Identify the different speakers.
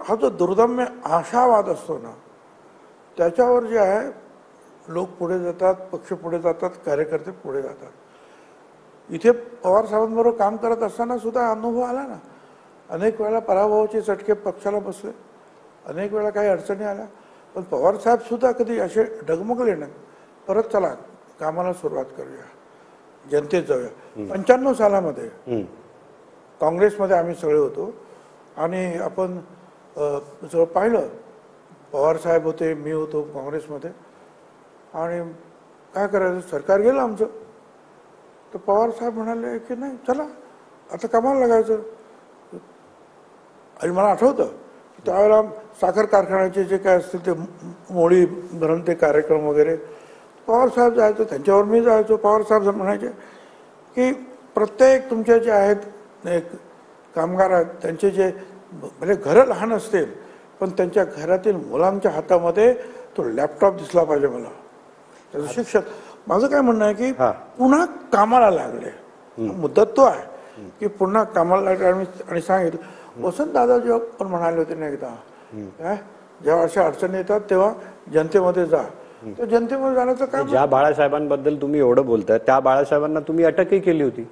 Speaker 1: हा जो दुर्दम्य आशावाद असतो ना, त्याच्यावर जे आहे लोक पुढे जातात, पक्ष पुढे जातात, कार्यकर्ते पुढे जातात। इथे पवार साहेबांबरोबर काम करत असताना सुद्धा अनुभव आला ना, अनेक वेळा पराभवाचे चटके पक्षाला बसले, अनेक वेळा काही अडचणी आल्या, पण पवार साहेब सुद्धा कधी असे डगमगले नाही, परत चला कामाला सुरुवात करूया, जनतेत जाऊया। 95 सालामध्ये काँग्रेसमध्ये आम्ही सगळे होतो आणि आपण सगळं पाहिलं, पवार साहेब होते, मी होतो काँग्रेसमध्ये, आणि काय करायचं, सरकार गेलं आमचं, तर पवार साहेब म्हणाले की नाही चला आता कामाला लागायचं। आणि मला आठवतं की त्यावेळेला साखर कारखान्याचे जे काय असतील ते मोळी भरणते कार्यक्रम वगैरे पवार साहेब जायचं, त्यांच्यावर मी जायचो। पवार साहेब म्हणायचे की प्रत्येक तुमचे जे आहेत एक कामगार आहेत त्यांचे जे म्हणजे घरं लहान असतील पण त्यांच्या घरातील मुलांच्या हातामध्ये तो लॅपटॉप दिसला पाहिजे मला, त्याचं शिक्षक। माझं काय म्हणणं आहे की पुन्हा कामाला लागले, मुद्दा तो आहे की पुन्हा कामाला लागले। आणि सांगितलं वसंत दादा जेव्हा पण म्हणाले होते ना एकदा, काय जेव्हा अशा अडचणी येतात तेव्हा जनतेमध्ये जा, तर जनतेमध्ये जाण्याचं काय।
Speaker 2: ज्या बाळासाहेबांबद्दल तुम्ही एवढं बोलताय त्या बाळासाहेबांना तुम्ही अटकही केली होती।